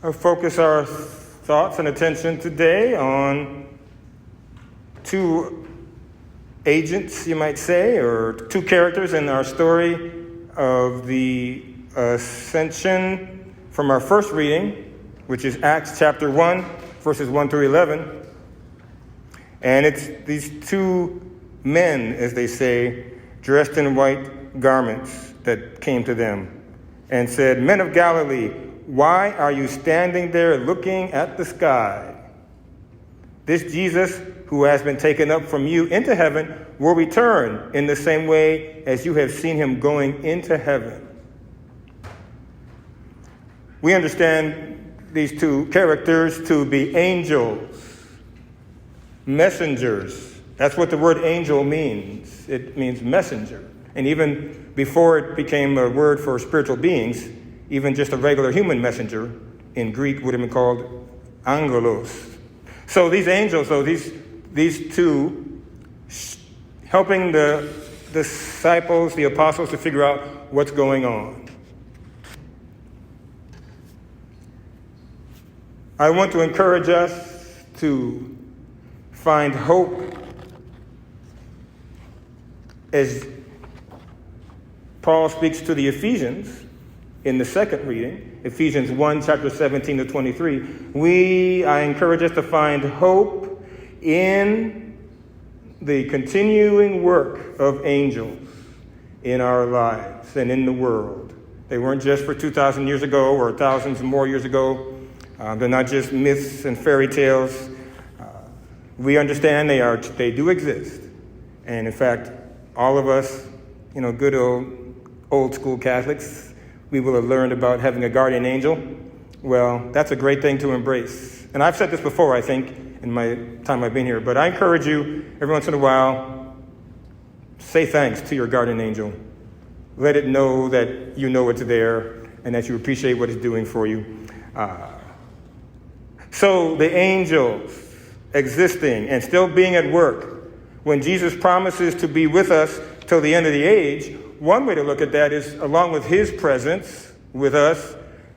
focus our thoughts and attention today on two agents, you might say, or two characters in our story of the Ascension from our first reading, which is Acts chapter 1, verses 1 through 11. And it's these two men, as they say, dressed in white garments that came to them and said, "Men of Galilee, why are you standing there looking at the sky? This Jesus who has been taken up from you into heaven will return in the same way as you have seen him going into heaven." We understand these two characters to be angels, messengers. That's what the word angel means. It means messenger. And even before it became a word for spiritual beings, even just a regular human messenger in Greek would have been called angelos. So these angels, though, these two, helping the disciples, the apostles, to figure out what's going on. I want to encourage us to find hope as Paul speaks to the Ephesians in the second reading, Ephesians 1, chapter 17 to 23. I encourage us to find hope in the continuing work of angels in our lives and in the world. They weren't just for 2,000 years ago or thousands more years ago. They're not just myths and fairy tales. We understand they do exist. And in fact, all of us, good old school Catholics, we will have learned about having a guardian angel. Well, that's a great thing to embrace. And I've said this before, I think, in my time I've been here, but I encourage you every once in a while, say thanks to your guardian angel. Let it know that you know it's there and that you appreciate what it's doing for you. So the angels existing and still being at work, when Jesus promises to be with us till the end of the age, one way to look at that is, along with his presence with us,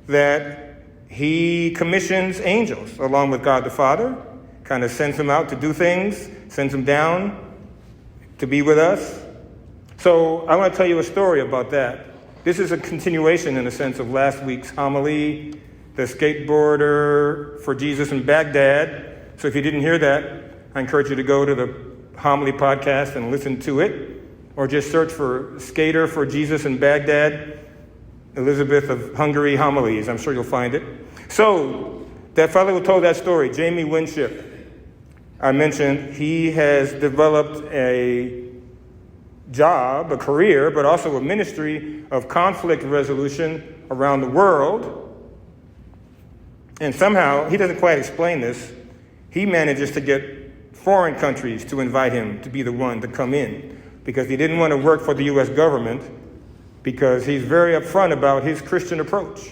that he commissions angels along with God the Father, kind of sends them out to do things, sends them down to be with us. So I want to tell you a story about that. This is a continuation, in a sense, of last week's homily, the skateboarder for Jesus in Baghdad. So if you didn't hear that, I encourage you to go to the homily podcast and listen to it, or just search for Skater for Jesus in Baghdad, Elizabeth of Hungary homilies. I'm sure you'll find it. So that fellow who told that story, Jamie Winship, I mentioned, he has developed a job, a career, but also a ministry of conflict resolution around the world. And somehow, he doesn't quite explain this, he manages to get foreign countries to invite him to be the one to come in, because he didn't want to work for the U.S. government, because he's very upfront about his Christian approach.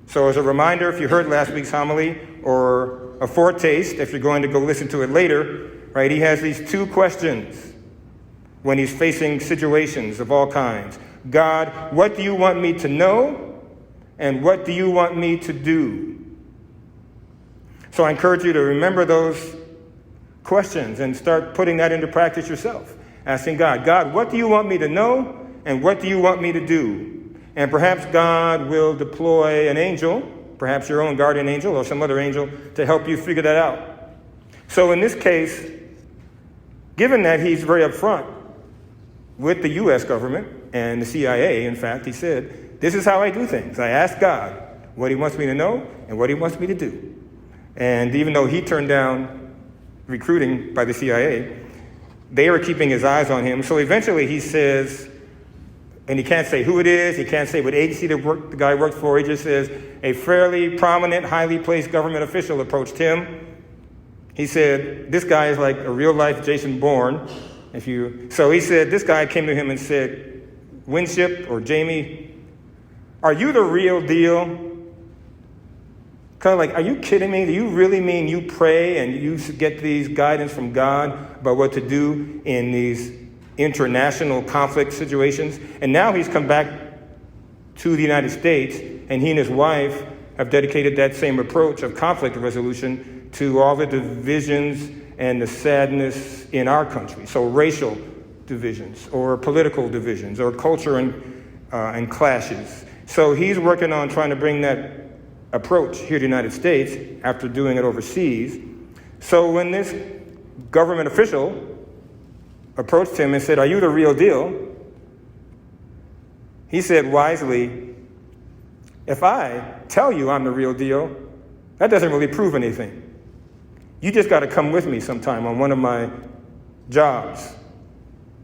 So as a reminder, if you heard last week's homily, or a foretaste, if you're going to go listen to it later, right, he has these two questions when he's facing situations of all kinds. God, what do you want me to know? And what do you want me to do? So I encourage you to remember those questions and start putting that into practice yourself. Asking God, what do you want me to know? And what do you want me to do? And perhaps God will deploy an angel, perhaps your own guardian angel or some other angel, to help you figure that out. So in this case, given that he's very upfront with the U.S. government and the CIA, in fact, he said, this is how I do things. I ask God what he wants me to know and what he wants me to do. And even though he turned down recruiting by the CIA, they were keeping his eyes on him. So eventually he says, and he can't say who it is, he can't say what agency the guy worked for, he just says, a fairly prominent, highly placed government official approached him. He said, this guy is like a real-life Jason Bourne. So he said, this guy came to him and said, Winship or Jamie, are you the real deal? Kind of like, are you kidding me? Do you really mean you pray and you get these guidance from God about what to do in these international conflict situations? And now he's come back to the United States, and he and his wife have dedicated that same approach of conflict resolution to all the divisions and the sadness in our country. So racial divisions or political divisions or culture and clashes. So he's working on trying to bring that approach here to the United States after doing it overseas. So when this government official approached him and said, "Are you the real deal?" he said wisely, "If I tell you I'm the real deal, that doesn't really prove anything. You just got to come with me sometime on one of my jobs."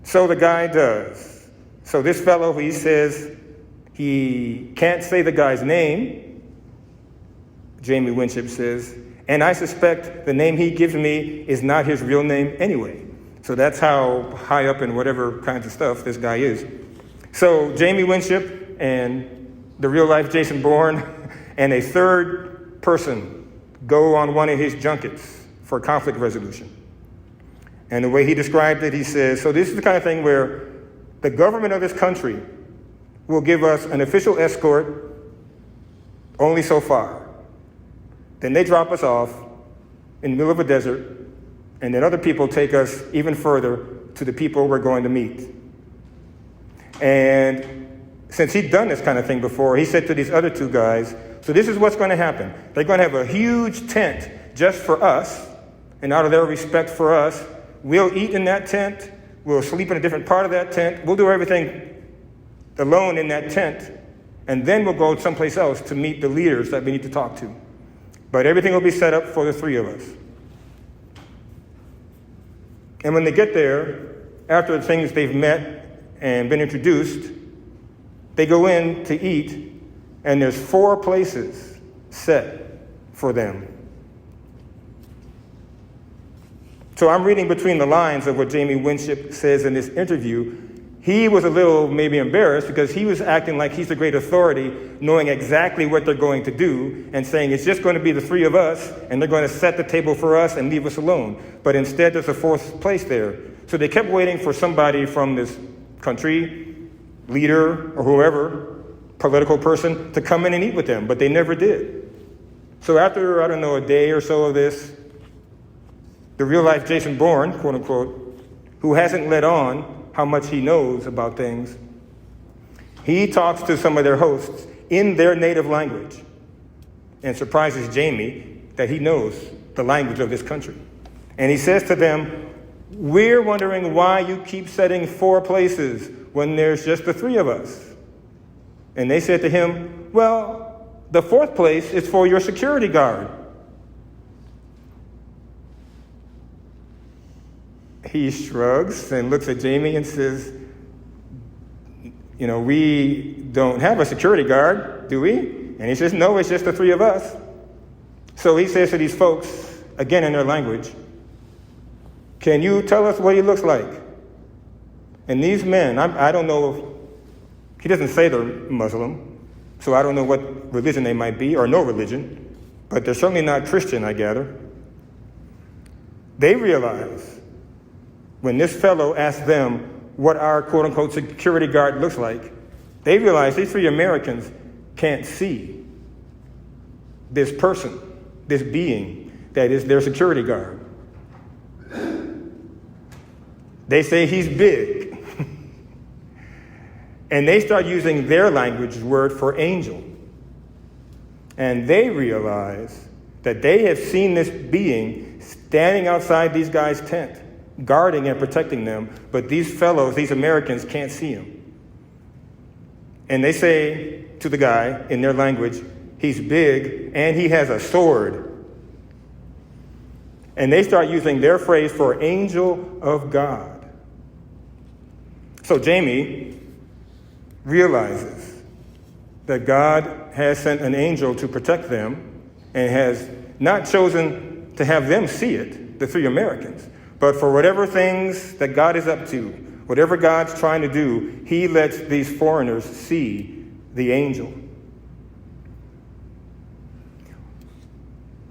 So the guy does. So this fellow, he says he can't say the guy's name, Jamie Winship says, and I suspect the name he gives me is not his real name anyway. So that's how high up in whatever kinds of stuff this guy is. So Jamie Winship and the real-life Jason Bourne and a third person go on one of his junkets for conflict resolution. And the way he described it, he says, so this is the kind of thing where the government of this country will give us an official escort only so far. Then they drop us off in the middle of a desert, and then other people take us even further to the people we're going to meet. And since he'd done this kind of thing before, he said to these other two guys, so this is what's going to happen. They're going to have a huge tent just for us, and out of their respect for us, we'll eat in that tent, we'll sleep in a different part of that tent, we'll do everything alone in that tent, and then we'll go someplace else to meet the leaders that we need to talk to. But everything will be set up for the three of us. And when they get there, after the things they've met and been introduced, they go in to eat, and there's 4 places set for them. So I'm reading between the lines of what Jamie Winship says in this interview. He was a little maybe embarrassed because he was acting like he's the great authority, knowing exactly what they're going to do and saying it's just going to be the 3 of us and they're going to set the table for us and leave us alone. But instead, there's a 4th place there. So they kept waiting for somebody from this country, leader or whoever, political person, to come in and eat with them, but they never did. So after, a day or so of this, the real-life Jason Bourne, quote-unquote, who hasn't let on how much he knows about things, he talks to some of their hosts in their native language and surprises Jamie that he knows the language of this country. And he says to them, we're wondering why you keep setting 4 places when there's just the 3 of us. And they said to him, well, the 4th place is for your security guard. He shrugs and looks at Jamie and says, we don't have a security guard, do we? And he says, no, it's just the 3 of us. So he says to these folks, again in their language, can you tell us what he looks like? And these men, I don't know, he doesn't say they're Muslim, so I don't know what religion they might be, or no religion, but they're certainly not Christian, I gather. They realize when this fellow asked them what our quote-unquote security guard looks like, they realize these 3 Americans can't see this person, this being that is their security guard. They say he's big. And they start using their language word for angel. And they realize that they have seen this being standing outside these guys' tent, guarding and protecting them, but these fellows, these Americans, can't see him. And they say to the guy in their language, he's big and he has a sword. And they start using their phrase for angel of God. So Jamie realizes that God has sent an angel to protect them and has not chosen to have them see it, the 3 Americans. But for whatever things that God is up to, whatever God's trying to do, he lets these foreigners see the angel.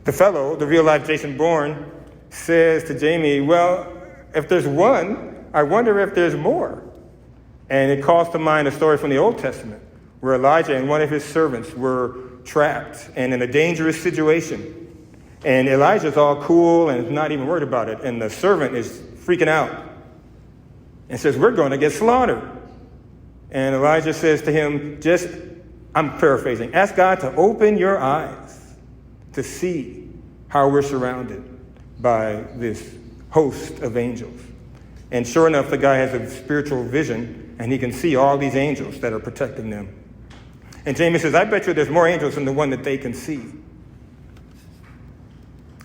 The fellow, the real-life Jason Bourne, says to Jamie, well, if there's one, I wonder if there's more. And it calls to mind a story from the Old Testament where Elijah and one of his servants were trapped and in a dangerous situation. And Elijah's all cool and is not even worried about it. And the servant is freaking out and says, we're going to get slaughtered. And Elijah says to him, I'm paraphrasing, ask God to open your eyes to see how we're surrounded by this host of angels. And sure enough, the guy has a spiritual vision, and he can see all these angels that are protecting them. And Jamie says, I bet you there's more angels than the one that they can see.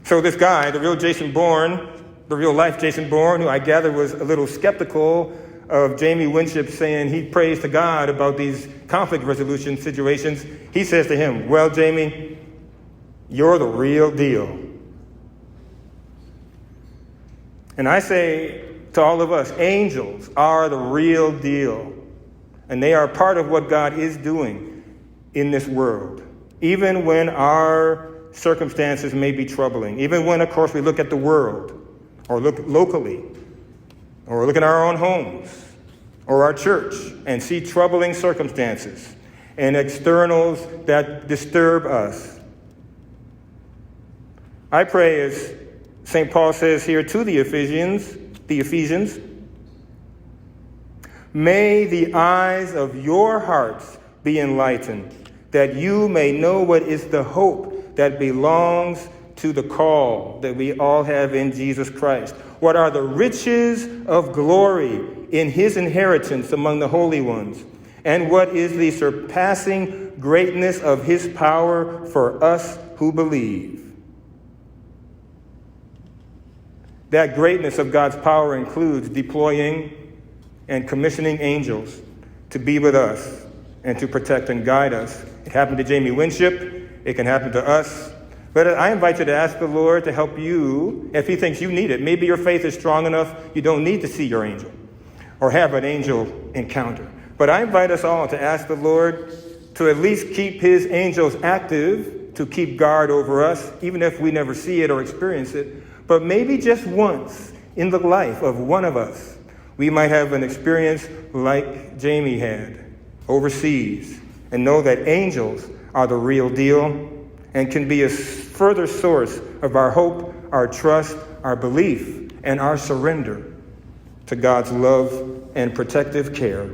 So this guy, the real Jason Bourne, the real life Jason Bourne, who I gather was a little skeptical of Jamie Winship saying he prays to God about these conflict resolution situations, he says to him, well, Jamie, you're the real deal. And I say to all of us, angels are the real deal. And they are part of what God is doing in this world. Even when our circumstances may be troubling. Even when, of course, we look at the world, or look locally, or look at our own homes, or our church, and see troubling circumstances and externals that disturb us. I pray, as St. Paul says here to the Ephesians, may the eyes of your hearts be enlightened, that you may know what is the hope that belongs to the call that we all have in Jesus Christ. What are the riches of glory in his inheritance among the holy ones? And what is the surpassing greatness of his power for us who believe? That greatness of God's power includes deploying and commissioning angels to be with us and to protect and guide us. It happened to Jamie Winship. It can happen to us. But I invite you to ask the Lord to help you if he thinks you need it. Maybe your faith is strong enough you don't need to see your angel or have an angel encounter. But I invite us all to ask the Lord to at least keep his angels active, to keep guard over us, even if we never see it or experience it. But maybe just once in the life of one of us, we might have an experience like Jamie had overseas and know that angels are the real deal and can be a further source of our hope, our trust, our belief, and our surrender to God's love and protective care.